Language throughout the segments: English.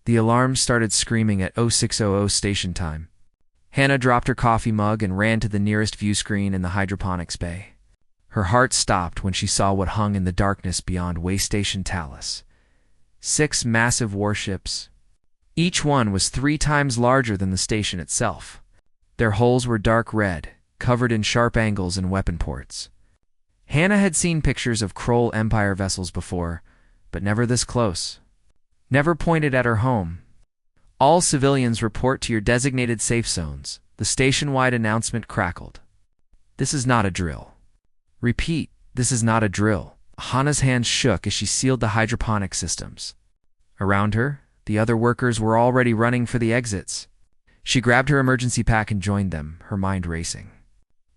The alarm started screaming at 0600 station time. Hannah dropped her coffee mug and ran to the nearest view screen in the hydroponics bay. Her heart stopped when she saw what hung in the darkness beyond Way Station Talus. 6 massive warships. Each one was 3 times larger than the station itself. Their hulls were dark red, covered in sharp angles and weapon ports. Hannah had seen pictures of Kroll Empire vessels before, but never this close. Never pointed at her home. All civilians report to your designated safe zones, the station-wide announcement crackled. This is not a drill. Repeat, this is not a drill. Hannah's hands shook as she sealed the hydroponic systems. Around her, the other workers were already running for the exits. She grabbed her emergency pack and joined them, her mind racing.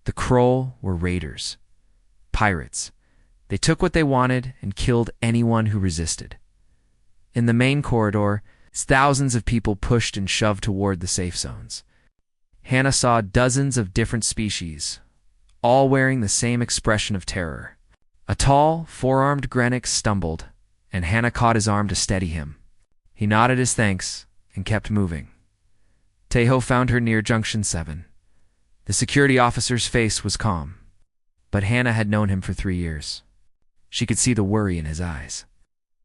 The Kroll were raiders. Pirates. They took what they wanted and killed anyone who resisted. In the main corridor, thousands of people pushed and shoved toward the safe zones. Hannah saw dozens of different species, all wearing the same expression of terror. A tall, 4-armed Grenix stumbled, and Hannah caught his arm to steady him. He nodded his thanks and kept moving. Tejo found her near Junction 7. The security officer's face was calm, but Hannah had known him for 3 years. She could see the worry in his eyes.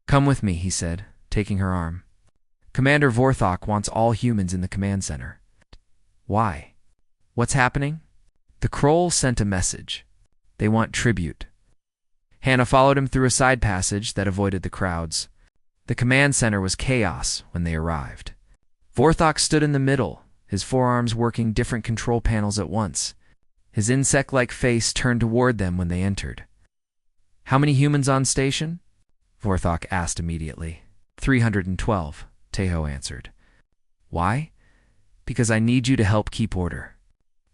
"Come with me," he said, taking her arm. "Commander Vorthok wants all humans in the command center." "Why? What's happening?" "The Kroll sent a message. They want tribute." Hannah followed him through a side passage that avoided the crowds. The command center was chaos when they arrived. Vorthok stood in the middle, his forearms working different control panels at once. His insect-like face turned toward them when they entered. "How many humans on station?" Vorthok asked immediately. 312, Tejo answered. "Why?" "Because I need you to help keep order.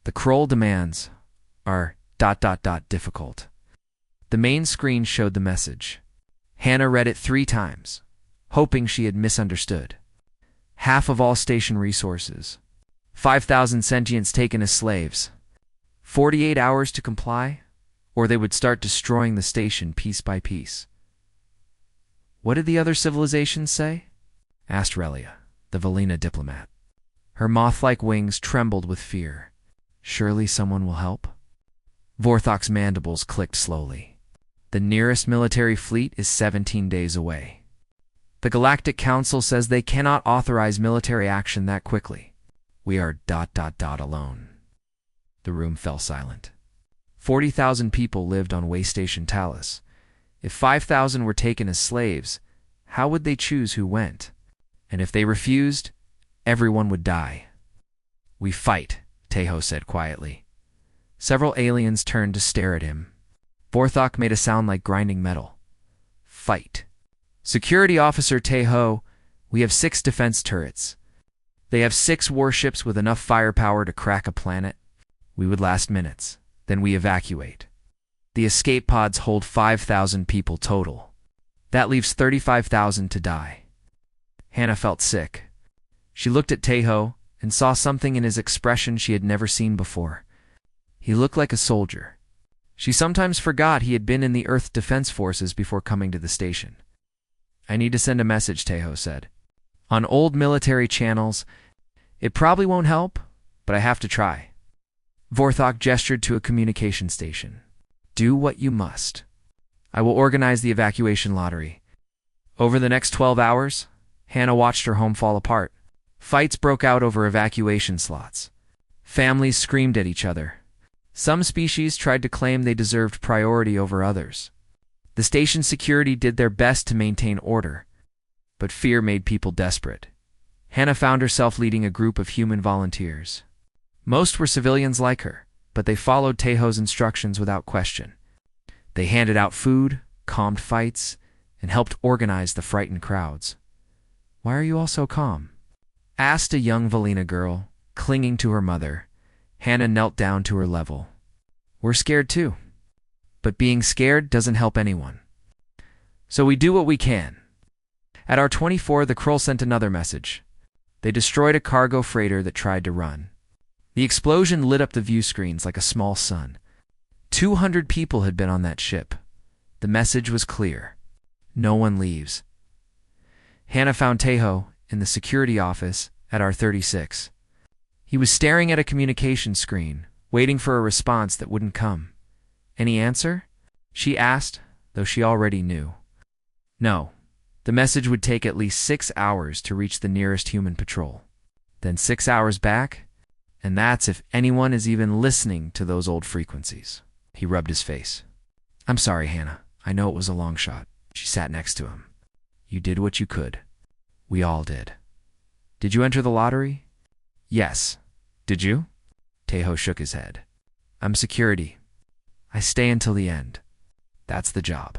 The Kroll demands are ... difficult." The main screen showed the message. Hannah read it 3 times, hoping she had misunderstood. Half of all station resources. 5,000 sentients taken as slaves. 48 hours to comply, or they would start destroying the station piece by piece. "What did the other civilizations say?" asked Relia, the Valina diplomat. Her moth-like wings trembled with fear. "Surely someone will help?" Vorthok's mandibles clicked slowly. "The nearest military fleet is 17 days away. The Galactic Council says they cannot authorize military action that quickly. We are ... alone." The room fell silent. 40,000 people lived on Way Station Talus. If 5,000 were taken as slaves, how would they choose who went? And if they refused, everyone would die. "We fight," Tejo said quietly. Several aliens turned to stare at him. Vorthok made a sound like grinding metal. "Fight." "Security Officer Tejo, we have 6 defense turrets. They have 6 warships with enough firepower to crack a planet. We would last minutes. Then we evacuate. The escape pods hold 5,000 people total. That leaves 35,000 to die." Hannah felt sick. She looked at Tejo and saw something in his expression she had never seen before. He looked like a soldier. She sometimes forgot he had been in the Earth Defense Forces before coming to the station. "I need to send a message," Tejo said. "On old military channels. It probably won't help, but I have to try." Vorthok gestured to a communication station. "Do what you must. I will organize the evacuation lottery." Over the next 12 hours, Hannah watched her home fall apart. Fights broke out over evacuation slots. Families screamed at each other. Some species tried to claim they deserved priority over others. The station security did their best to maintain order, but fear made people desperate. Hannah found herself leading a group of human volunteers. Most were civilians like her, but they followed Tejo's instructions without question. They handed out food, calmed fights, and helped organize the frightened crowds. "Why are you all so calm?" asked a young Valina girl, clinging to her mother. Hannah knelt down to her level. "We're scared too. But being scared doesn't help anyone. So we do what we can." At our 24, the Kroll sent another message. They destroyed a cargo freighter that tried to run. The explosion lit up the view screens like a small sun. 200 people had been on that ship. The message was clear. No one leaves. Hannah found Tejo in the security office at R36. He was staring at a communication screen, waiting for a response that wouldn't come. Any answer? She asked, though she already knew. No. The message would take at least 6 hours to reach the nearest human patrol. Then 6 hours back, and that's if anyone is even listening to those old frequencies. He rubbed his face. I'm sorry, Hannah. I know it was a long shot. She sat next to him. You did what you could. We all did. Did you enter the lottery? Yes. Did you? Tejo shook his head. I'm security. I stay until the end. That's the job.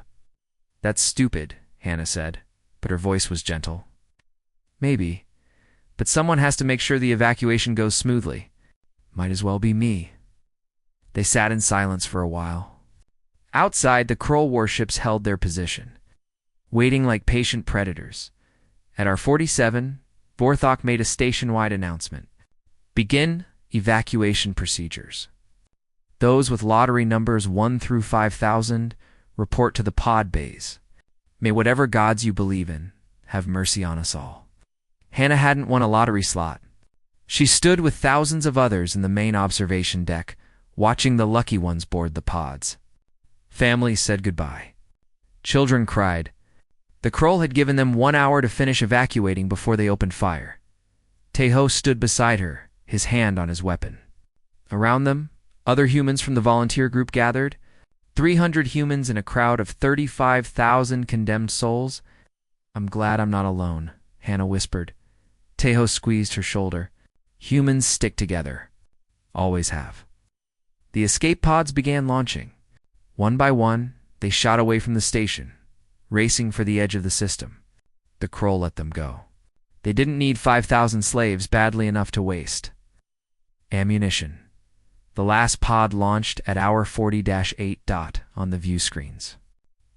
That's stupid, Hannah said, but her voice was gentle. Maybe, but someone has to make sure the evacuation goes smoothly. Might as well be me. They sat in silence for a while. Outside, the Krull warships held their position, waiting like patient predators. At R47, Vorthok made a station-wide announcement. Begin evacuation procedures. Those with lottery numbers 1 through 5,000 report to the pod bays. May whatever gods you believe in have mercy on us all. Hannah hadn't won a lottery slot. She stood with thousands of others in the main observation deck, watching the lucky ones board the pods. Families said goodbye. Children cried. The Krull had given them 1 hour to finish evacuating before they opened fire. Tejo stood beside her, his hand on his weapon. Around them, other humans from the volunteer group gathered, 300 humans in a crowd of 35,000 condemned souls. I'm glad I'm not alone, Hannah whispered. Tejo squeezed her shoulder. Humans stick together. Always have. The escape pods began launching. One by one, they shot away from the station, racing for the edge of the system. The Krull let them go. They didn't need 5,000 slaves badly enough to waste. Ammunition. The last pod launched at hour 40-8 on the view screens.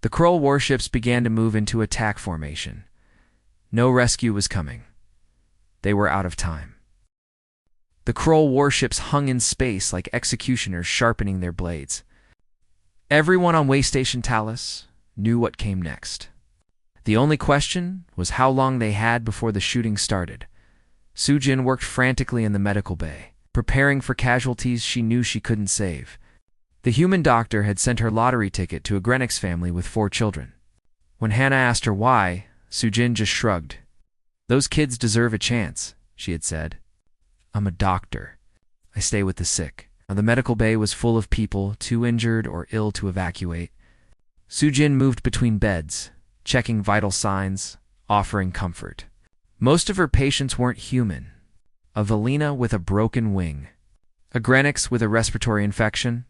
The Krull warships began to move into attack formation. No rescue was coming. They were out of time. The Krull warships hung in space like executioners sharpening their blades. Everyone on Waystation Talus knew what came next. The only question was how long they had before the shooting started. Sujin worked frantically in the medical bay, preparing for casualties she knew she couldn't save. The human doctor had sent her lottery ticket to a Grenix family with 4 children. When Hannah asked her why, Sujin just shrugged. Those kids deserve a chance, she had said. I'm a doctor. I stay with the sick. Now, the medical bay was full of people, too injured or ill to evacuate. Sujin moved between beds, checking vital signs, offering comfort. Most of her patients weren't human. A Velina with a broken wing, a Grenix with a respiratory infection,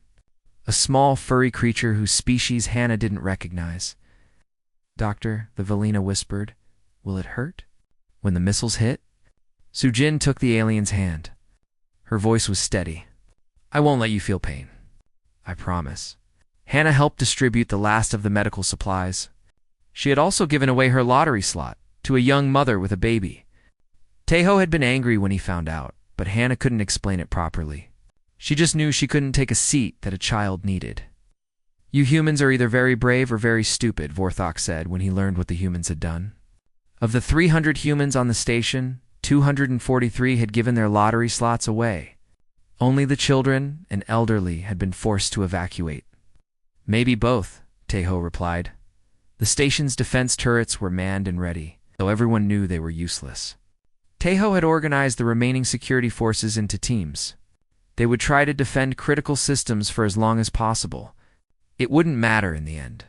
a small furry creature whose species Hannah didn't recognize. Doctor, the Velina whispered, will it hurt? When the missiles hit? Sujin took the alien's hand. Her voice was steady. I won't let you feel pain. I promise. Hannah helped distribute the last of the medical supplies. She had also given away her lottery slot to a young mother with a baby. Tejo had been angry when he found out, but Hannah couldn't explain it properly. She just knew she couldn't take a seat that a child needed. You humans are either very brave or very stupid, Vorthok said when he learned what the humans had done. Of the 300 humans on the station, 243 had given their lottery slots away. Only the children and elderly had been forced to evacuate. Maybe both, Tejo replied. The station's defense turrets were manned and ready, though everyone knew they were useless. Tejo had organized the remaining security forces into teams. They would try to defend critical systems for as long as possible. It wouldn't matter in the end.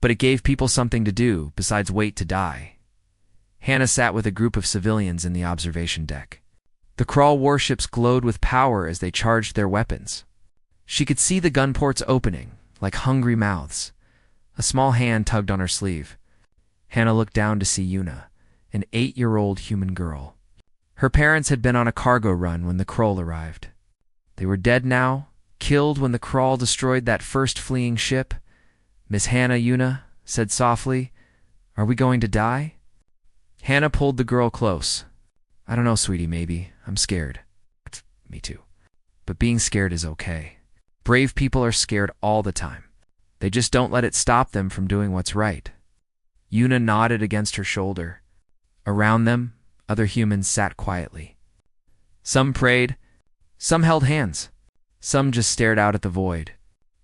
But it gave people something to do besides wait to die. Hannah sat with a group of civilians in the observation deck. The Krull warships glowed with power as they charged their weapons. She could see the gun ports opening, like hungry mouths. A small hand tugged on her sleeve. Hannah looked down to see Yuna, an 8-year-old human girl. Her parents had been on a cargo run when the Krull arrived. They were dead now, killed when the Krull destroyed that first fleeing ship. Miss Hannah, Yuna said softly, Are we going to die? Hannah pulled the girl close. I don't know, sweetie, maybe. I'm scared. Me too. But being scared is okay. Brave people are scared all the time. They just don't let it stop them from doing what's right. Yuna nodded against her shoulder. Around them, other humans sat quietly. Some prayed, some held hands, some just stared out at the void.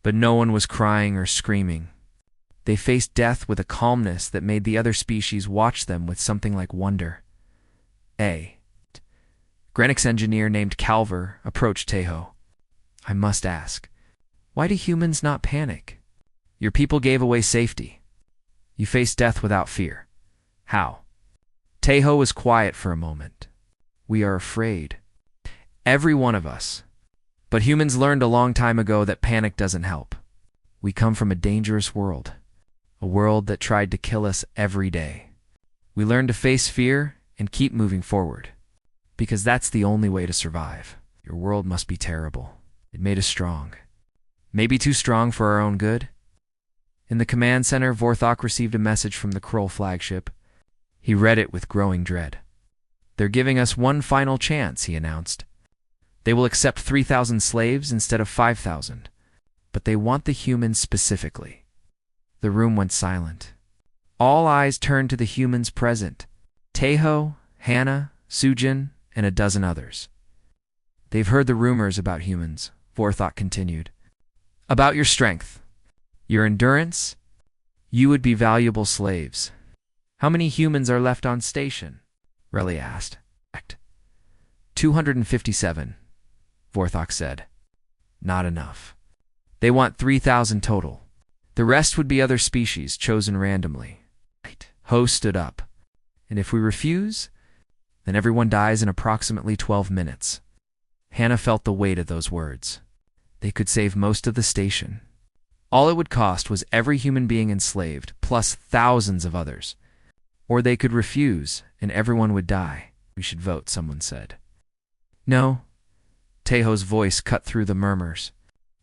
But no one was crying or screaming. They faced death with a calmness that made the other species watch them with something like wonder. A Greenwich engineer named Calver approached Tejo. I must ask, why do humans not panic? Your people gave away safety. You faced death without fear. How? Tejo was quiet for a moment. We are afraid. Every one of us. But humans learned a long time ago that panic doesn't help. We come from a dangerous world. A world that tried to kill us every day. We learned to face fear and keep moving forward. Because that's the only way to survive. Your world must be terrible. It made us strong. Maybe too strong for our own good? In the command center, Vorthok received a message from the Krull flagship. He read it with growing dread. They're giving us one final chance, he announced. They will accept 3,000 slaves instead of 5,000. But they want the humans specifically. The room went silent. All eyes turned to the humans present. Tejo, Hannah, Sujin, and a dozen others. They've heard the rumors about humans, Vorthok continued. About your strength, your endurance, you would be valuable slaves. How many humans are left on station? Relly asked. 257, Vorthok said. Not enough. They want 3,000 total. The rest would be other species chosen randomly. Ho stood up. And if we refuse, then everyone dies in approximately 12 minutes. Hannah felt the weight of those words. They could save most of the station. All it would cost was every human being enslaved, plus thousands of others. Or they could refuse, and everyone would die. We should vote, someone said. No. Tejo's voice cut through the murmurs.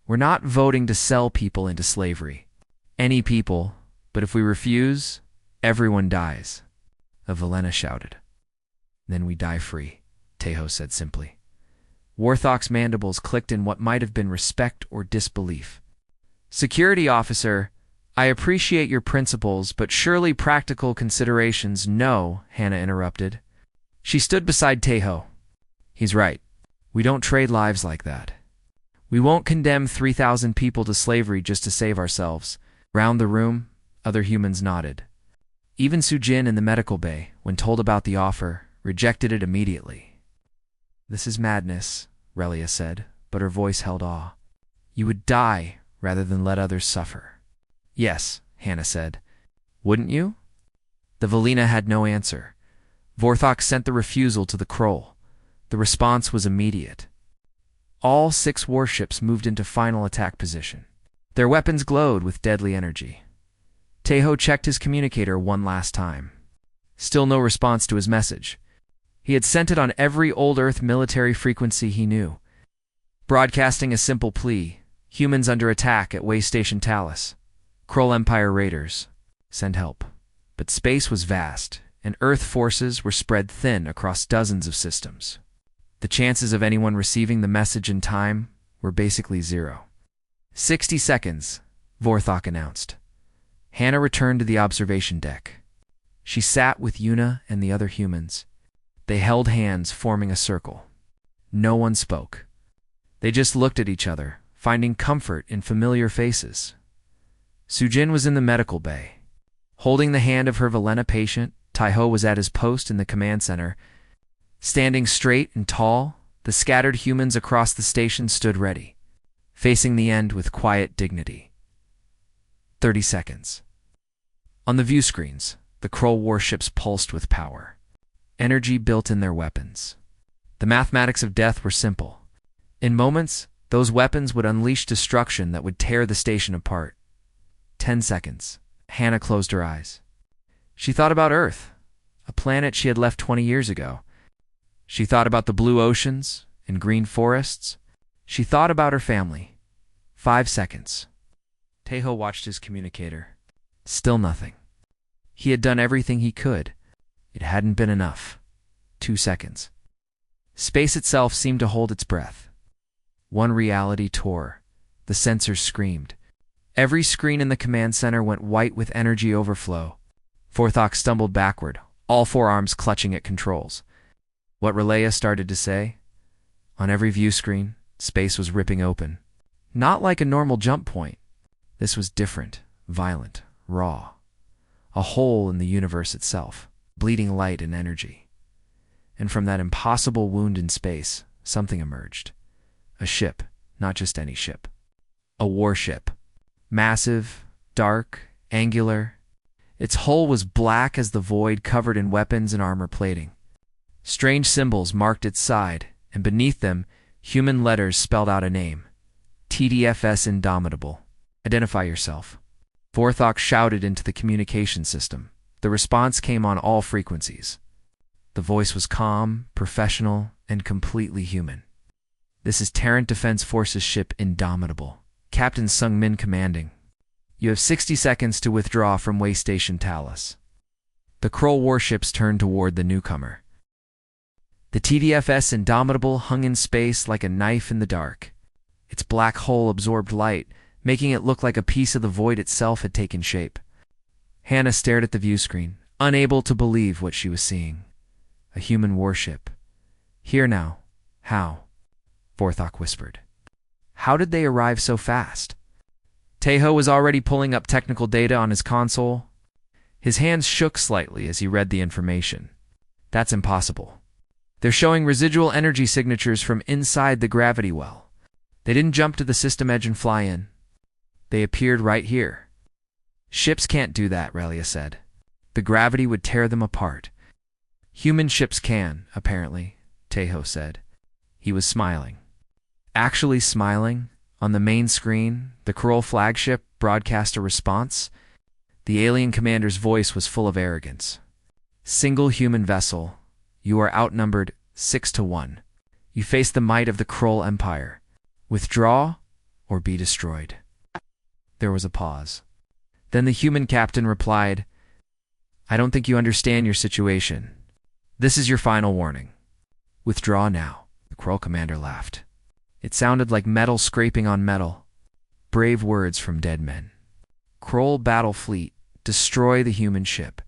We're not voting to sell people into slavery. Any people, but if we refuse, everyone dies. Valena shouted. Then we die free, Tejo said simply. Warthok's mandibles clicked in what might have been respect or disbelief. Security officer, I appreciate your principles, but surely practical considerations, no, Hannah interrupted. She stood beside Tejo. He's right. We don't trade lives like that. We won't condemn 3,000 people to slavery just to save ourselves. Round the room, other humans nodded. Even Sujin in the medical bay, when told about the offer, rejected it immediately. This is madness, Relia said, but her voice held awe. You would die rather than let others suffer. Yes, Hannah said. Wouldn't you? The Valena had no answer. Vorthok sent the refusal to the Krull. The response was immediate. All 6 warships moved into final attack position. Their weapons glowed with deadly energy. Tejo checked his communicator one last time. Still no response to his message. He had sent it on every old Earth military frequency he knew, broadcasting a simple plea: humans under attack at Way Station Talus. Krull Empire raiders, send help. But space was vast, and Earth forces were spread thin across dozens of systems. The chances of anyone receiving the message in time were basically 0. 60 seconds, Vorthok announced. Hannah returned to the observation deck. She sat with Yuna and the other humans. They held hands, forming a circle. No one spoke. They just looked at each other, finding comfort in familiar faces. Sujin was in the medical bay. Holding the hand of her Valena patient, Tejo was at his post in the command center. Standing straight and tall, the scattered humans across the station stood ready, facing the end with quiet dignity. 30 seconds. On the view screens, the Krull warships pulsed with power. Energy built in their weapons. The mathematics of death were simple. In moments, those weapons would unleash destruction that would tear the station apart. 10 seconds. Hannah closed her eyes. She thought about Earth, a planet she had left 20 years ago. She thought about the blue oceans and green forests. She thought about her family. 5 seconds. Tejo watched his communicator. Still nothing. He had done everything he could. It hadn't been enough. 2 seconds. Space itself seemed to hold its breath. One reality tore. The sensors screamed. Every screen in the command center went white with energy overflow. Vorthok stumbled backward, all four arms clutching at controls. What Relaya started to say? On every view screen, space was ripping open. Not like a normal jump point. This was different, violent, raw. A hole in the universe itself, bleeding light and energy. And from that impossible wound in space, something emerged. A ship, not just any ship. A warship. Massive, dark, angular. Its hull was black as the void, covered in weapons and armor plating. Strange symbols marked its side, and beneath them, human letters spelled out a name. TDFS Indomitable. Identify yourself. Vorthok shouted into the communication system. The response came on all frequencies. The voice was calm, professional, and completely human. This is Terran Defense Forces ship Indomitable. Captain Sung Min commanding. You have 60 seconds to withdraw from Way Station Talus. The Krull warships turned toward the newcomer. The TDFS Indomitable hung in space like a knife in the dark. Its black hull absorbed light, making it look like a piece of the void itself had taken shape. Hannah stared at the view screen, unable to believe what she was seeing. A human warship. Here now. How? Vorthok whispered. How did they arrive so fast? Tejo was already pulling up technical data on his console. His hands shook slightly as he read the information. That's impossible. They're showing residual energy signatures from inside the gravity well. They didn't jump to the system edge and fly in. They appeared right here. Ships can't do that, Relia said. The gravity would tear them apart. Human ships can, apparently, Tejo said. He was smiling. Actually smiling? On the main screen, the Krull flagship broadcast a response. The alien commander's voice was full of arrogance. Single human vessel. You are outnumbered 6-1. You face the might of the Krull Empire. Withdraw or be destroyed. There was a pause. Then the human captain replied, I don't think you understand your situation. This is your final warning. Withdraw now. The Krull commander laughed. It sounded like metal scraping on metal. Brave words from dead men. Krull battle fleet, destroy the human ship.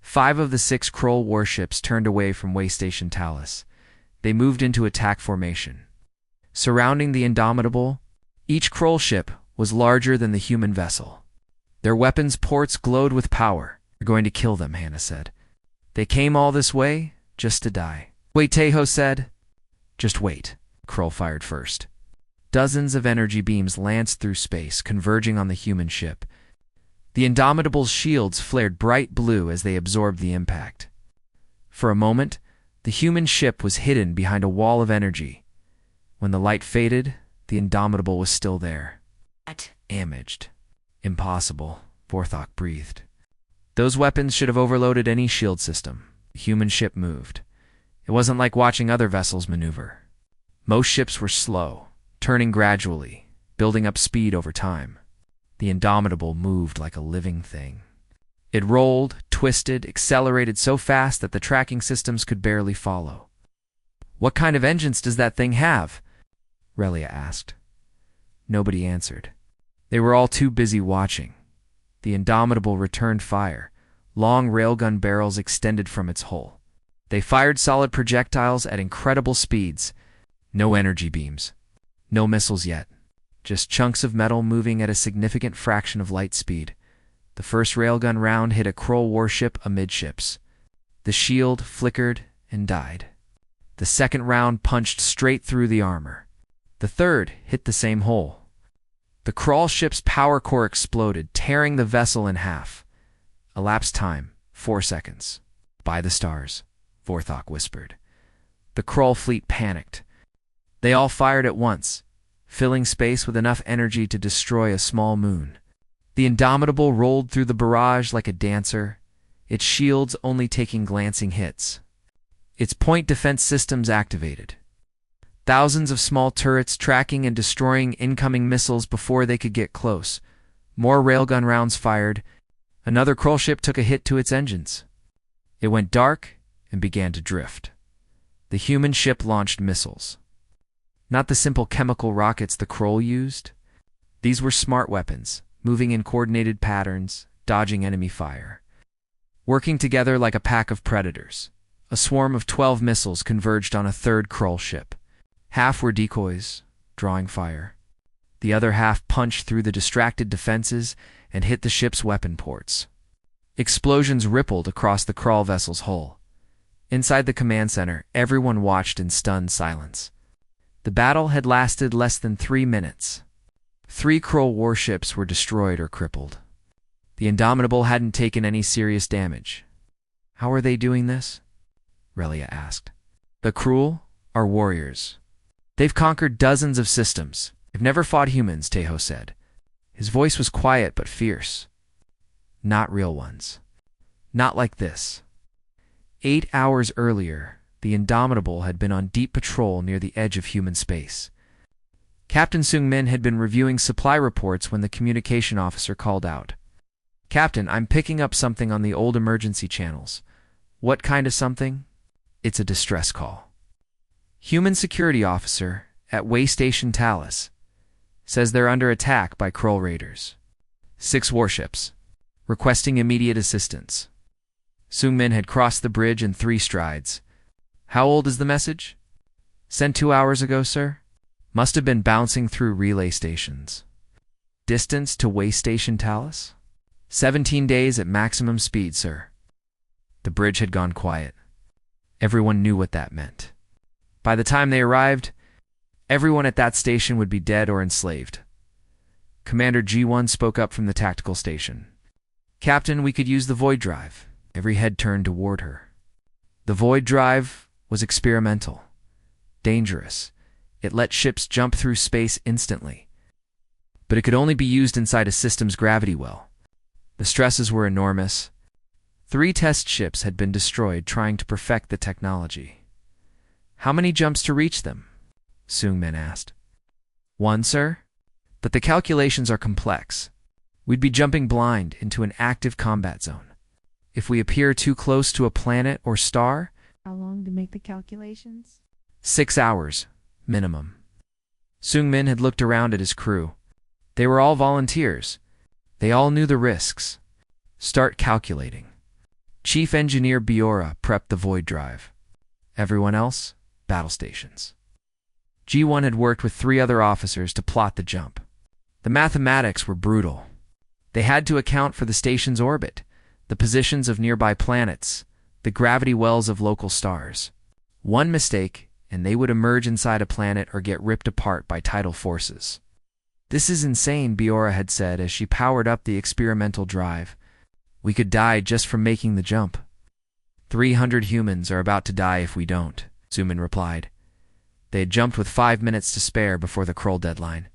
5 of the 6 Krull warships turned away from Way Station Talus. They moved into attack formation. Surrounding the Indomitable, each Krull ship was larger than the human vessel. Their weapons ports glowed with power. We're going to kill them, Hannah said. They came all this way just to die. Wait, Tejo said. Just wait. Krull fired first. Dozens of energy beams lanced through space, converging on the human ship. The Indomitable's shields flared bright blue as they absorbed the impact. For a moment, the human ship was hidden behind a wall of energy. When the light faded, the Indomitable was still there. Damaged. Impossible, Vorthok breathed. Those weapons should have overloaded any shield system. The human ship moved. It wasn't like watching other vessels maneuver. Most ships were slow, turning gradually, building up speed over time. The Indomitable moved like a living thing. It rolled, twisted, accelerated so fast that the tracking systems could barely follow. What kind of engines does that thing have? Relia asked. Nobody answered. They were all too busy watching. The Indomitable returned fire. Long railgun barrels extended from its hull. They fired solid projectiles at incredible speeds. No energy beams. No missiles yet. Just chunks of metal moving at a significant fraction of light speed. The first railgun round hit a Krull warship amidships. The shield flickered and died. The second round punched straight through the armor. The third hit the same hole. The Krull ship's power core exploded, tearing the vessel in half. Elapsed time, 4 seconds. By the stars, Vorthok whispered. The Krull fleet panicked. They all fired at once, filling space with enough energy to destroy a small moon. The Indomitable rolled through the barrage like a dancer, its shields only taking glancing hits. Its point defense systems activated. Thousands of small turrets tracking and destroying incoming missiles before they could get close. More railgun rounds fired. Another Krull ship took a hit to its engines. It went dark and began to drift. The human ship launched missiles. Not the simple chemical rockets the Krull used. These were smart weapons, moving in coordinated patterns, dodging enemy fire. working together like a pack of predators. A swarm of 12 missiles converged on a third Krull ship. Half were decoys, drawing fire. The other half punched through the distracted defenses and hit the ship's weapon ports. Explosions rippled across the Krull vessel's hull. Inside the command center, everyone watched in stunned silence. The battle had lasted less than 3 minutes. 3 Krull warships were destroyed or crippled. The Indomitable hadn't taken any serious damage. How are they doing this? Relia asked. The Krull are warriors. They've conquered dozens of systems. They've never fought humans, Tejo said. His voice was quiet but fierce. Not real ones. Not like this. 8 hours earlier, the Indomitable had been on deep patrol near the edge of human space. Captain Seung-min had been reviewing supply reports when the communication officer called out. Captain, I'm picking up something on the old emergency channels. What kind of something? It's a distress call. Human security officer at Way Station Talus says they're under attack by Krull raiders. 6 warships, requesting immediate assistance. Seung-min had crossed the bridge in 3 strides. How old is the message? Sent 2 hours ago, sir. Must have been bouncing through relay stations. Distance to Way Station Talus? 17 days at maximum speed, sir. The bridge had gone quiet. Everyone knew what that meant. By the time they arrived, everyone at that station would be dead or enslaved. Commander G1 spoke up from the tactical station. Captain, we could use the Void Drive. Every head turned toward her. The Void Drive was experimental, dangerous. It let ships jump through space instantly. But it could only be used inside a system's gravity well. The stresses were enormous. 3 test ships had been destroyed trying to perfect the technology. How many jumps to reach them? Seung-min asked. 1, sir? But the calculations are complex. We'd be jumping blind into an active combat zone. If we appear too close to a planet or star... How long to make the calculations? 6 hours, minimum. Seung-min had looked around at his crew. They were all volunteers. They all knew the risks. Start calculating. Chief Engineer Biora prepped the Void Drive. Everyone else, battle stations. G1 had worked with 3 other officers to plot the jump. The mathematics were brutal. They had to account for the station's orbit, the positions of nearby planets, the gravity wells of local stars. One mistake, and they would emerge inside a planet or get ripped apart by tidal forces. This is insane, Biora had said as she powered up the experimental drive. We could die just from making the jump. 300 humans are about to die if we don't, Seung-min replied. They had jumped with 5 minutes to spare before the Krull deadline.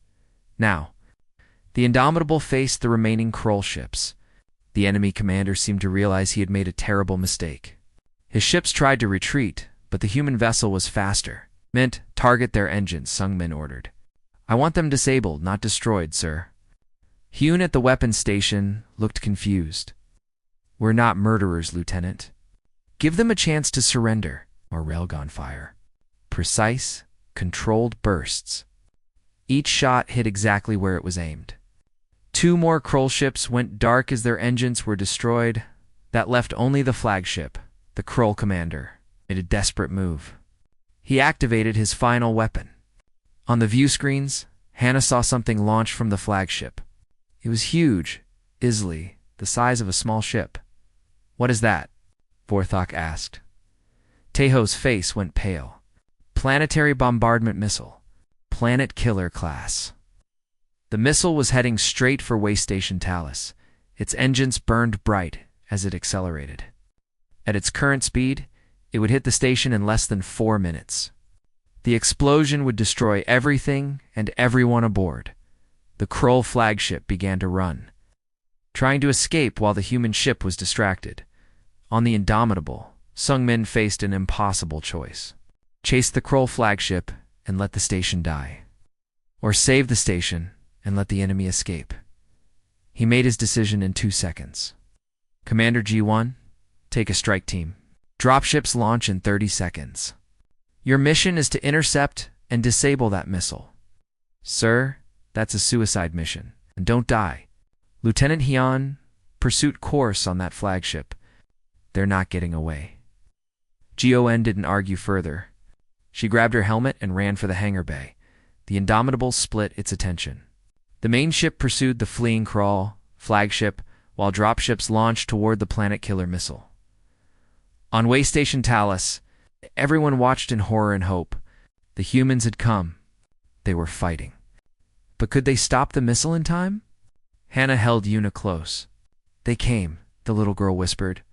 Now, the Indomitable faced the remaining Krull ships. The enemy commander seemed to realize he had made a terrible mistake. His ships tried to retreat, but the human vessel was faster. Mint, target their engines, Seung-min ordered. I want them disabled, not destroyed, sir. Hyun at the weapons station looked confused. We're not murderers, Lieutenant. Give them a chance to surrender, or railgun fire. Precise, controlled bursts. Each shot hit exactly where it was aimed. 2 more Krull ships went dark as their engines were destroyed. That left only the flagship. The Krull commander made a desperate move. He activated his final weapon. On the view screens, Hannah saw something launch from the flagship. It was huge, easily the size of a small ship. What is that? Vorthok asked. Tejo's face went pale. Planetary bombardment missile. Planet Killer class. The missile was heading straight for Way Station Talus. Its engines burned bright as it accelerated. At its current speed, it would hit the station in less than 4 minutes. The explosion would destroy everything and everyone aboard. The Krull flagship began to run, trying to escape while the human ship was distracted. On the Indomitable, Seung-min faced an impossible choice. Chase the Krull flagship and let the station die. Or save the station and let the enemy escape. He made his decision in 2 seconds. Commander G1, take a strike team. Dropships launch in 30 seconds. Your mission is to intercept and disable that missile. Sir, that's a suicide mission, and don't die. Lieutenant Hyun, pursuit course on that flagship. They're not getting away. GON didn't argue further. She grabbed her helmet and ran for the hangar bay. The Indomitable split its attention. The main ship pursued the fleeing Crawl, flagship, while dropships launched toward the planet killer missile. On way station Talus, everyone watched in horror and hope. The humans had come. They were fighting. But could they stop the missile in time? Hannah held Una close. They came, the little girl whispered.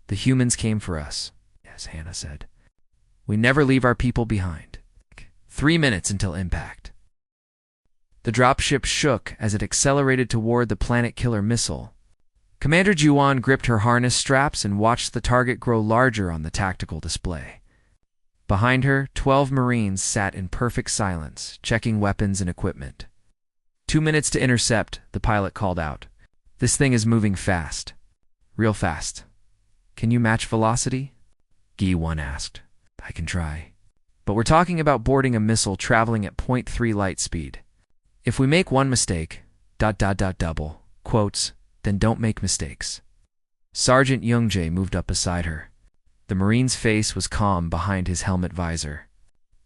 The humans came for us, yes, Hannah said. We never leave our people behind. 3 minutes until impact. The dropship shook as it accelerated toward the planet killer missile. Commander Juwan gripped her harness straps and watched the target grow larger on the tactical display. Behind her, 12 Marines sat in perfect silence, checking weapons and equipment. 2 minutes to intercept, the pilot called out. This thing is moving fast. Real fast. Can you match velocity? Gi-1 asked. I can try. But we're talking about boarding a missile traveling at 0.3 light speed. If we make one mistake, double, quotes, then don't make mistakes. Sergeant Youngjae moved up beside her. The Marine's face was calm behind his helmet visor.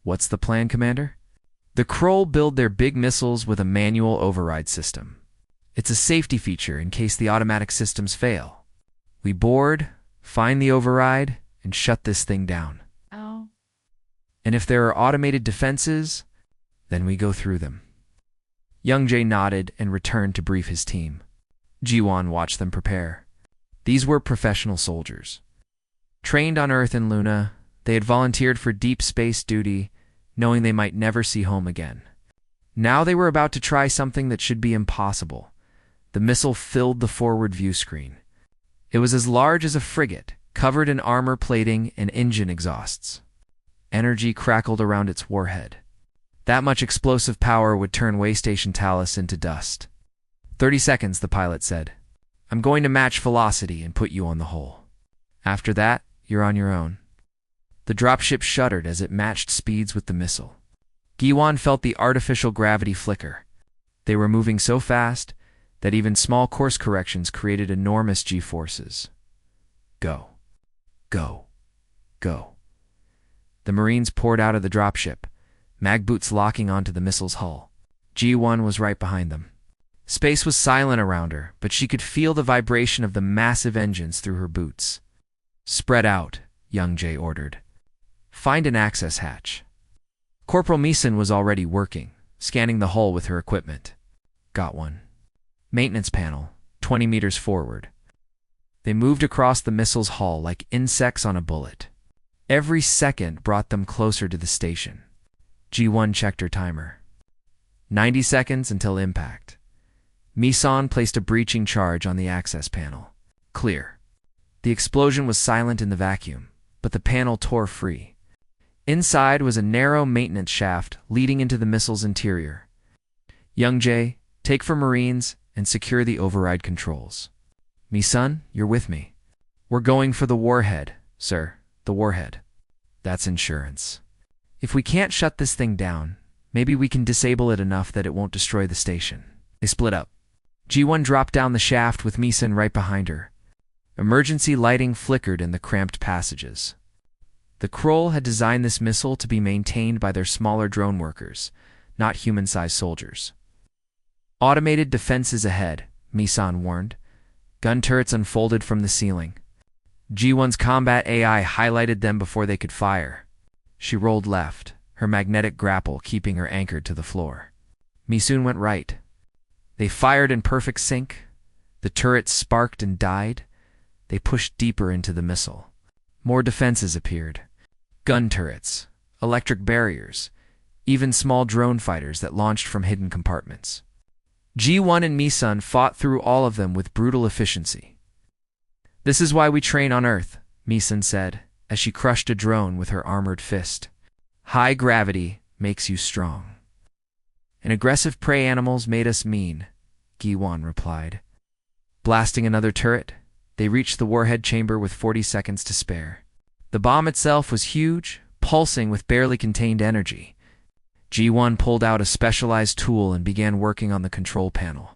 What's the plan, Commander? The Kroll build their big missiles with a manual override system. It's a safety feature in case the automatic systems fail. We board, find the override, and shut this thing down. Oh. And if there are automated defenses, then we go through them. Youngjae nodded and returned to brief his team. Jiwon watched them prepare. These were professional soldiers. Trained on Earth and Luna, they had volunteered for deep space duty, knowing they might never see home again. Now they were about to try something that should be impossible. The missile filled the forward view screen. It was as large as a frigate, covered in armor plating and engine exhausts. Energy crackled around its warhead. That much explosive power would turn Waystation Talus into dust. 30 seconds, the pilot said. I'm going to match velocity and put you on the hull. After that, you're on your own. The dropship shuddered as it matched speeds with the missile. Giwan felt the artificial gravity flicker. They were moving so fast that even small course corrections created enormous G-forces. Go. Go. Go. The Marines poured out of the dropship, mag boots locking onto the missile's hull. G1 was right behind them. Space was silent around her, but she could feel the vibration of the massive engines through her boots. Spread out, Youngjae ordered. Find an access hatch. Corporal Meeson was already working, scanning the hull with her equipment. Got one. Maintenance panel, 20 meters forward. They moved across the missile's hull like insects on a bullet. Every second brought them closer to the station. G1 checked her timer. 90 seconds until impact. Meeson placed a breaching charge on the access panel. Clear. The explosion was silent in the vacuum, but the panel tore free. Inside was a narrow maintenance shaft leading into the missile's interior. Youngjae, take for Marines and secure the override controls. Meeson, you're with me. We're going for the warhead, sir. The warhead. That's insurance. If we can't shut this thing down, maybe we can disable it enough that it won't destroy the station. They split up. G1 dropped down the shaft with Meeson right behind her. Emergency lighting flickered in the cramped passages. The Kroll had designed this missile to be maintained by their smaller drone workers, not human-sized soldiers. Automated defenses ahead, Meeson warned. Gun turrets unfolded from the ceiling. G1's combat AI highlighted them before they could fire. She rolled left, her magnetic grapple keeping her anchored to the floor. Meeson went right. They fired in perfect sync. The turrets sparked and died. They pushed deeper into the missile. More defenses appeared. Gun turrets, electric barriers, even small drone fighters that launched from hidden compartments. G1 and Meeson fought through all of them with brutal efficiency. This is why we train on Earth, Meeson said, as she crushed a drone with her armored fist. High gravity makes you strong. And aggressive prey animals made us mean, Gi-wan replied. Blasting another turret, they reached the warhead chamber with 40 seconds to spare. The bomb itself was huge, pulsing with barely contained energy. G1 pulled out a specialized tool and began working on the control panel.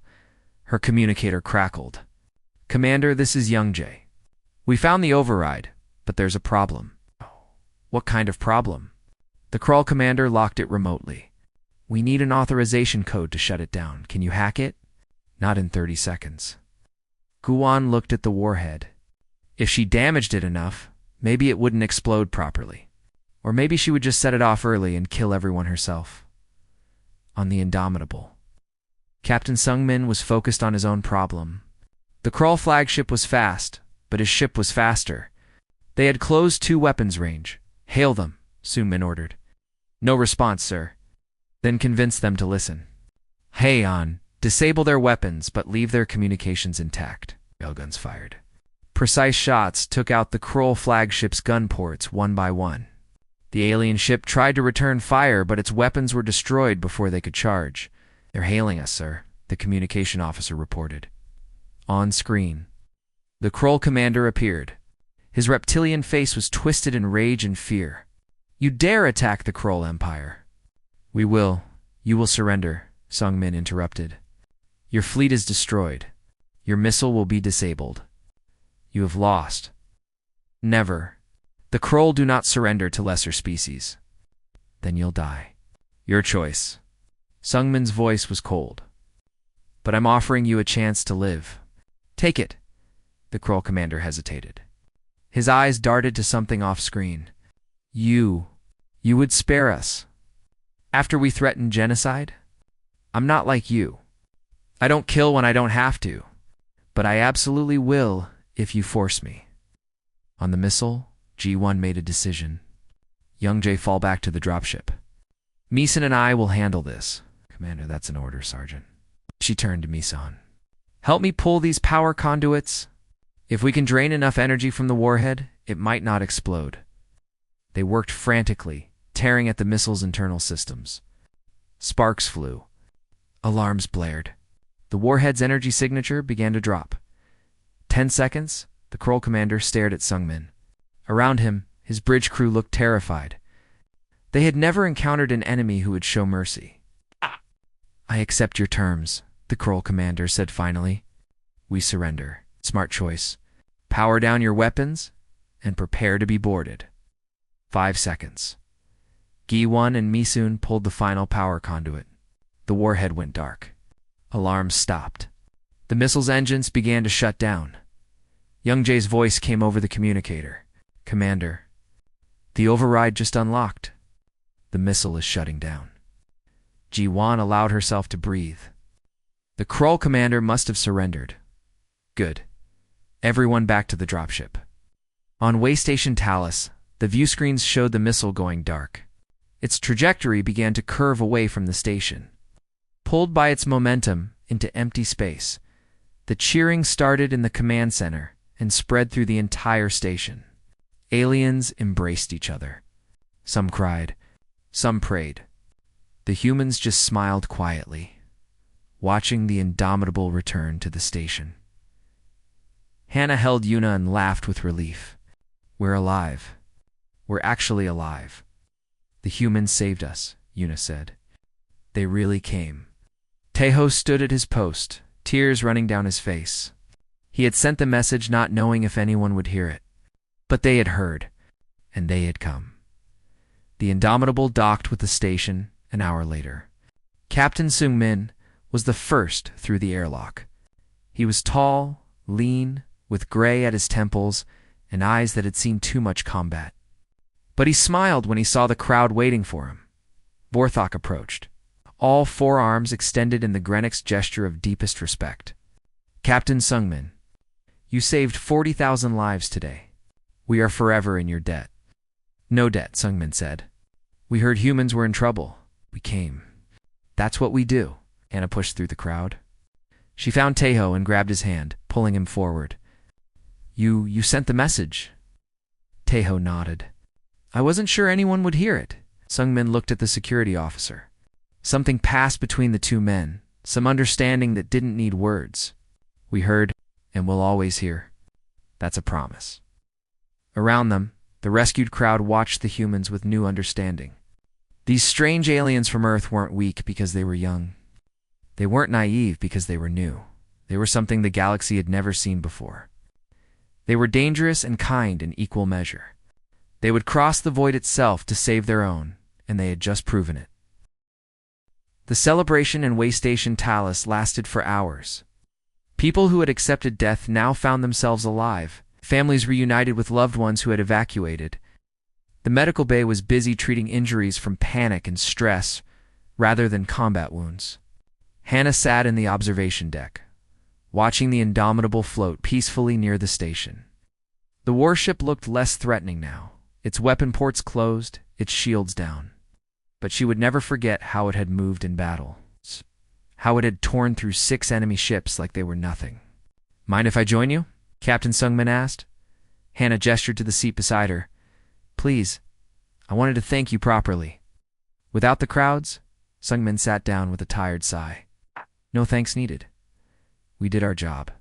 Her communicator crackled. Commander, this is Youngjae. We found the override, but there's a problem. What kind of problem? The crawl commander locked it remotely. We need an authorization code to shut it down. Can you hack it? Not in 30 seconds. Guan looked at the warhead. If she damaged it enough, maybe it wouldn't explode properly. Or maybe she would just set it off early and kill everyone herself. On the Indomitable. Captain Sungmin was focused on his own problem. The crawl flagship was fast, but his ship was faster. They had closed 2 weapons range. Hail them, Sungmin ordered. No response, sir. Then convince them to listen. Heian, disable their weapons but leave their communications intact. Railguns fired. Precise shots took out the Kroll flagship's gun ports one by one. The alien ship tried to return fire, but its weapons were destroyed before they could charge. They're hailing us, sir, the communication officer reported. On screen, the Kroll commander appeared. His reptilian face was twisted in rage and fear. You dare attack the Kroll Empire? We will. You will surrender, Sungmin interrupted. Your fleet is destroyed. Your missile will be disabled. You have lost. Never. The Kroll do not surrender to lesser species. Then you'll die. Your choice. Sungmin's voice was cold. But I'm offering you a chance to live. Take it. The Kroll commander hesitated. His eyes darted to something off-screen. You would spare us. After we threatened genocide? I'm not like you. I don't kill when I don't have to. But I absolutely will if you force me. On the missile, G1 made a decision. Young-Jae, fall back to the dropship. Meeson and I will handle this. Commander, that's an order, Sergeant. She turned to Meeson. Help me pull these power conduits. If we can drain enough energy from the warhead, it might not explode. They worked frantically, tearing at the missile's internal systems. Sparks flew. Alarms blared. The warhead's energy signature began to drop. 10 seconds, the Kroll commander stared at Sungmin. Around him, his bridge crew looked terrified. They had never encountered an enemy who would show mercy. I accept your terms, the Kroll commander said finally. We surrender. Smart choice. Power down your weapons and prepare to be boarded. 5 seconds. Gi-won and Misun pulled the final power conduit. The warhead went dark. Alarms stopped. The missile's engines began to shut down. Young-Jae's voice came over the communicator. Commander, the override just unlocked. The missile is shutting down. Ji-won allowed herself to breathe. The Kroll commander must have surrendered. Good. Everyone back to the dropship. On Waystation Talus, the view screens showed the missile going dark. Its trajectory began to curve away from the station. Pulled by its momentum into empty space, the cheering started in the command center and spread through the entire station. Aliens embraced each other. Some cried, some prayed. The humans just smiled quietly, watching the Indomitable return to the station. Hannah held Yuna and laughed with relief. We're alive. We're actually alive. The humans saved us, Yuna said. They really came. Taeho stood at his post, tears running down his face. He had sent the message not knowing if anyone would hear it. But they had heard, and they had come. The Indomitable docked with the station an hour later. Captain Sungmin was the first through the airlock. He was tall, lean, with gray at his temples and eyes that had seen too much combat. But he smiled when he saw the crowd waiting for him. Vorthok approached, all 4 arms extended in the Grennick's gesture of deepest respect. Captain Sungmin, you saved 40,000 lives today. We are forever in your debt. No debt, Sungmin said. We heard humans were in trouble. We came. That's what we do. Anna pushed through the crowd. She found Taeho and grabbed his hand, pulling him forward. You sent the message. Taeho nodded. I wasn't sure anyone would hear it. Sungmin looked at the security officer. Something passed between the 2 men, some understanding that didn't need words. We heard, and we'll always hear. That's a promise. Around them, the rescued crowd watched the humans with new understanding. These strange aliens from Earth weren't weak because they were young. They weren't naive because they were new. They were something the galaxy had never seen before. They were dangerous and kind in equal measure. They would cross the void itself to save their own, and they had just proven it. The celebration in Waystation Talus lasted for hours. People who had accepted death now found themselves alive. Families reunited with loved ones who had evacuated. The medical bay was busy treating injuries from panic and stress rather than combat wounds. Hannah sat in the observation deck, watching the Indomitable float peacefully near the station. The warship looked less threatening now, its weapon ports closed, its shields down. But she would never forget how it had moved in battle, how it had torn through 6 enemy ships like they were nothing. "Mind if I join you?" Captain Sungmin asked. Hannah gestured to the seat beside her. "Please, I wanted to thank you properly." Without the crowds, Sungmin sat down with a tired sigh. "No thanks needed. We did our job.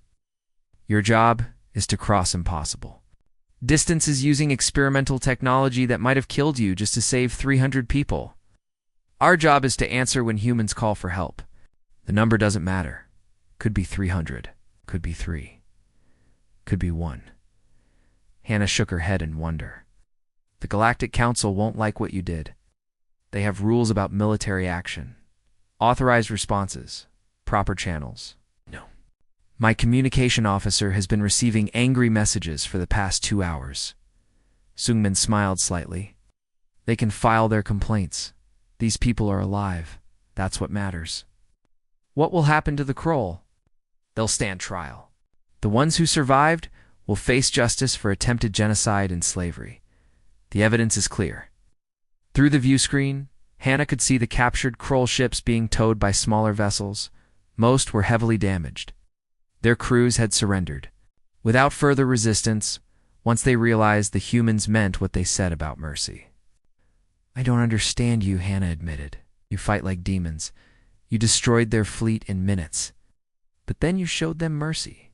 Your job is to cross impossible distances using experimental technology that might have killed you just to save 300 people. Our job is to answer when humans call for help. The number doesn't matter. Could be 300, could be 3, could be 1. Hannah shook her head in wonder. "The Galactic Council won't like what you did. They have rules about military action, authorized responses, proper channels. No. My communication officer has been receiving angry messages for the past 2 hours. Sungmin smiled slightly. They can file their complaints. These people are alive. That's what matters. What will happen to the Kroll? They'll stand trial. The ones who survived will face justice for attempted genocide and slavery. The evidence is clear." Through the view screen, Hannah could see the captured Kroll ships being towed by smaller vessels. Most were heavily damaged. Their crews had surrendered, without further resistance, once they realized the humans meant what they said about mercy. "I don't understand you," Hannah admitted. "You fight like demons. You destroyed their fleet in minutes. But then you showed them mercy.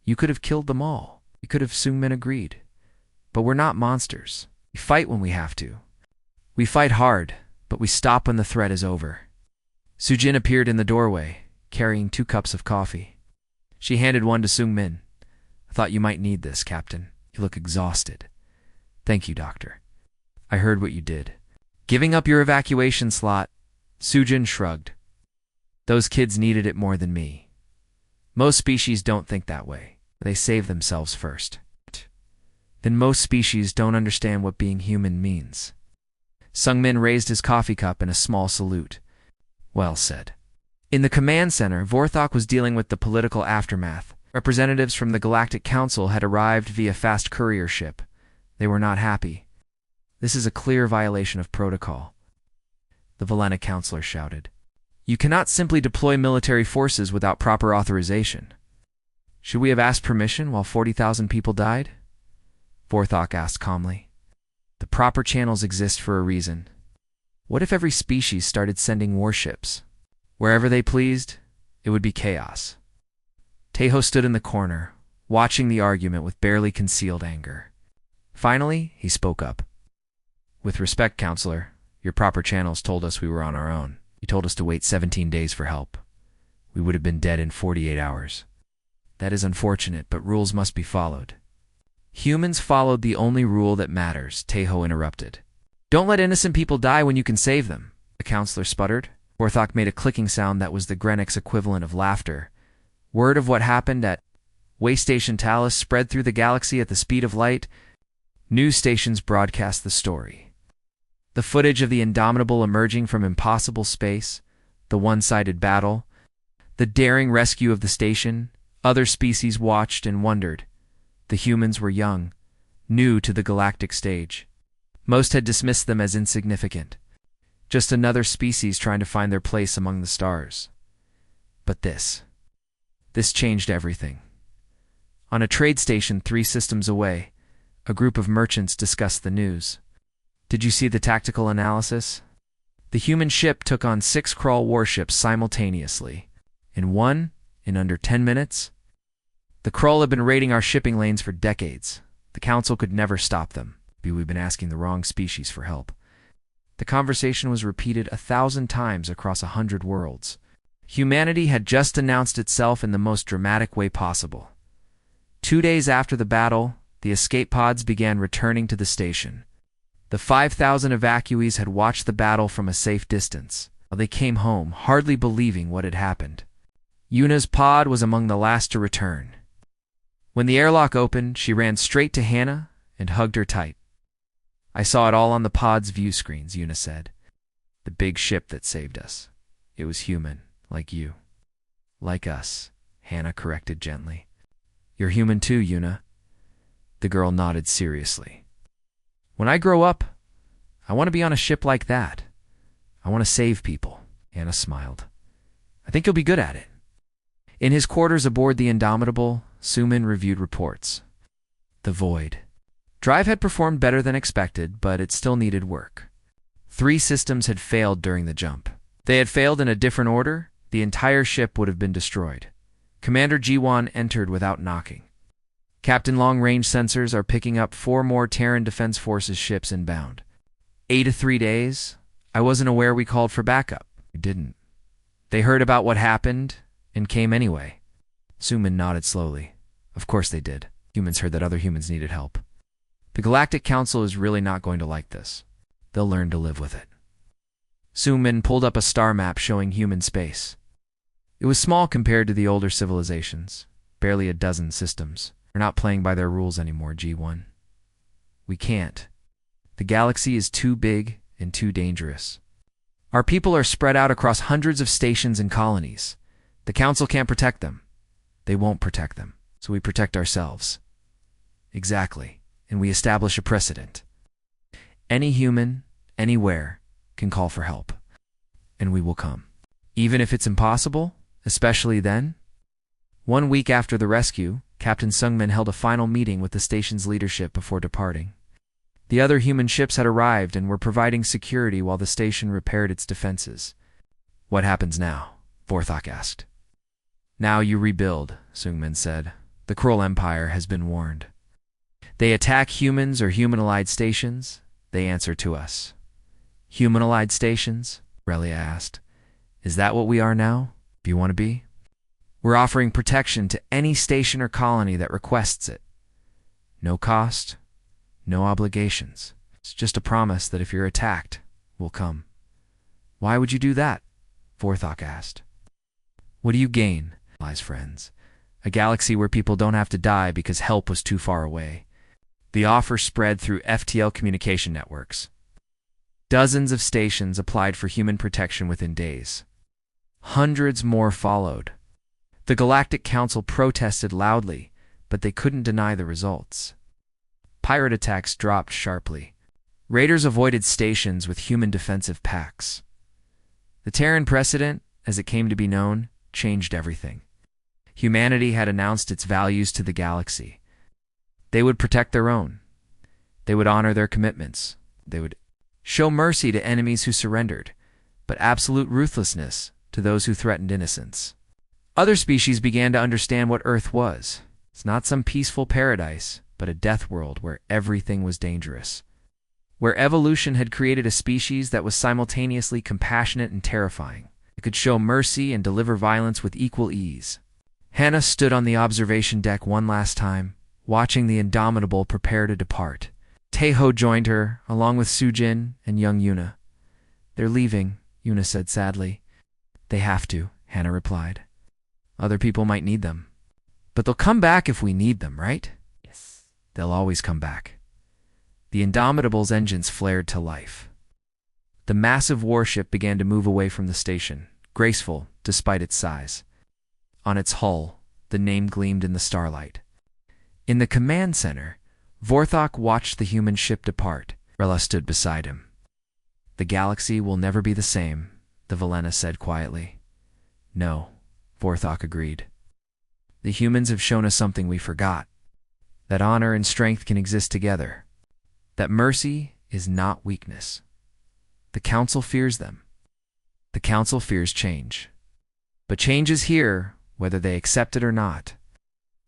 You could have killed them all. You could have." Sungmin agreed. "But we're not monsters. We fight when we have to. We fight hard, but we stop when the threat is over." Sujin appeared in the doorway, carrying 2 cups of coffee. She handed one to Sungmin. "I thought you might need this, Captain. You look exhausted." "Thank you, Doctor. I heard what you did. Giving up your evacuation slot." Sujin shrugged. "Those kids needed it more than me. Most species don't think that way. They save themselves first. Then most species don't understand what being human means." Sungmin raised his coffee cup in a small salute. "Well said." In the command center, Vorthok was dealing with the political aftermath. Representatives from the Galactic Council had arrived via fast courier ship. They were not happy. "This is a clear violation of protocol," the Valena counselor shouted. "You cannot simply deploy military forces without proper authorization." "Should we have asked permission while 40,000 people died?" Vorthok asked calmly. "The proper channels exist for a reason. What if every species started sending warships? Wherever they pleased, it would be chaos." Taeho stood in the corner, watching the argument with barely concealed anger. Finally, he spoke up. "With respect, Counselor, your proper channels told us we were on our own. You told us to wait 17 days for help. We would have been dead in 48 hours. That is unfortunate, but rules must be followed." "Humans followed the only rule that matters," Taeho interrupted. "Don't let innocent people die when you can save them," the counselor sputtered. Vorthok made a clicking sound that was the Greenwich equivalent of laughter. Word of what happened at Waystation Talus spread through the galaxy at the speed of light. News stations broadcast the story. The footage of the Indomitable emerging from impossible space, the one-sided battle, the daring rescue of the station. Other species watched and wondered. The humans were young, new to the galactic stage. Most had dismissed them as insignificant. Just another species trying to find their place among the stars. But this changed everything. On a trade station 3 systems away, a group of merchants discussed the news. "Did you see the tactical analysis? The human ship took on 6 Kroll warships simultaneously. In under 10 minutes? The Kroll have been raiding our shipping lanes for decades. The Council could never stop them. We've been asking the wrong species for help." The conversation was repeated 1,000 times across 100 worlds. Humanity had just announced itself in the most dramatic way possible. 2 days after the battle, the escape pods began returning to the station. The 5,000 evacuees had watched the battle from a safe distance. They came home, hardly believing what had happened. Yuna's pod was among the last to return. When the airlock opened, she ran straight to Hannah and hugged her tight. "I saw it all on the pod's view screens," Yuna said. "The big ship that saved us. It was human, like you." "Like us," Hannah corrected gently. "You're human too, Yuna." The girl nodded seriously. "When I grow up, I want to be on a ship like that. I want to save people." Hannah smiled. "I think you'll be good at it." In his quarters aboard the Indomitable, Sumin reviewed reports. The void. Drive had performed better than expected, but it still needed work. 3 systems had failed during the jump. They had failed in a different order, the entire ship would have been destroyed. Commander G1 entered without knocking. "Captain, long-range sensors are picking up 4 more Terran Defense Forces ships inbound. 8 to 3 days. I wasn't aware we called for backup." "You didn't." "They heard about what happened and came anyway." Sumin nodded slowly. "Of course they did. Humans heard that other humans needed help. The Galactic Council is really not going to like this. They'll learn to live with it." Sumin pulled up a star map showing human space. It was small compared to the older civilizations, barely a dozen systems. "We're not playing by their rules anymore, G1. We can't. The galaxy is too big and too dangerous. Our people are spread out across hundreds of stations and colonies. The Council can't protect them. They won't protect them, so we protect ourselves." "Exactly, and we establish a precedent. Any human, anywhere, can call for help, and we will come. Even if it's impossible, especially then." 1 week after the rescue, Captain Sungmin held a final meeting with the station's leadership before departing. The other human ships had arrived and were providing security while the station repaired its defenses. "What happens now?" Vorthok asked. "Now you rebuild," Sungmin said. "The Krull Empire has been warned. They attack humans or human-allied stations, they answer to us." "Human-allied stations?" Relia asked. "Is that what we are now? Do you want to be?" "We're offering protection to any station or colony that requests it. No cost, no obligations. It's just a promise that if you're attacked, we'll come." "Why would you do that?" Vorthok asked. "What do you gain?" "Allies, friends. A galaxy where people don't have to die because help was too far away." The offer spread through FTL communication networks. Dozens of stations applied for human protection within days. Hundreds more followed. The Galactic Council protested loudly, but they couldn't deny the results. Pirate attacks dropped sharply. Raiders avoided stations with human defensive packs. The Terran precedent, as it came to be known, changed everything. Humanity had announced its values to the galaxy. They would protect their own. They would honor their commitments. They would show mercy to enemies who surrendered, but absolute ruthlessness to those who threatened innocence. Other species began to understand what Earth was. It's not some peaceful paradise, but a death world where everything was dangerous. Where evolution had created a species that was simultaneously compassionate and terrifying. It could show mercy and deliver violence with equal ease. Hannah stood on the observation deck one last time, watching the Indomitable prepare to depart. Taeho joined her, along with Sujin and young Yuna. "They're leaving," Yuna said sadly. "They have to," Hannah replied. "Other people might need them. But they'll come back if we need them, right?" "Yes." "They'll always come back." The Indomitable's engines flared to life. The massive warship began to move away from the station, graceful despite its size. On its hull, the name gleamed in the starlight. In the command center, Vorthok watched the human ship depart. Rella stood beside him. "The galaxy will never be the same," the Velena said quietly. "No," Vorthok agreed. "The humans have shown us something we forgot. That honor and strength can exist together. That mercy is not weakness. The Council fears them. The Council fears change. But change is here, whether they accept it or not."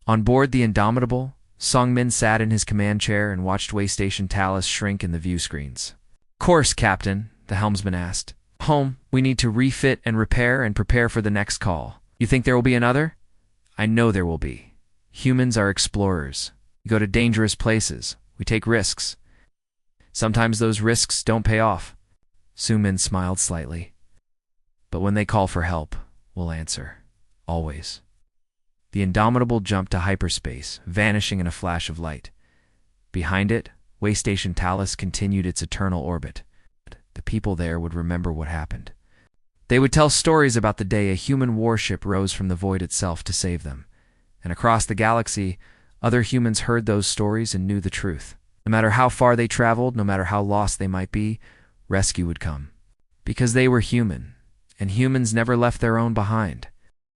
On board the Indomitable, Songmin sat in his command chair and watched Waystation Talus shrink in the view screens. "Course, Captain," the helmsman asked. "Home, we need to refit and repair and prepare for the next call. You think there will be another?" "I know there will be. Humans are explorers. We go to dangerous places. We take risks. Sometimes those risks don't pay off. Sumin smiled slightly. But when they call for help, we'll answer. Always. The Indomitable jumped to hyperspace, vanishing in a flash of light. Behind it, Waystation Talus continued its eternal orbit. The people there would remember what happened. They would tell stories about the day a human warship rose from the void itself to save them. And across the galaxy, other humans heard those stories and knew the truth. No matter how far they traveled, no matter how lost they might be, rescue would come. Because they were human, and humans never left their own behind.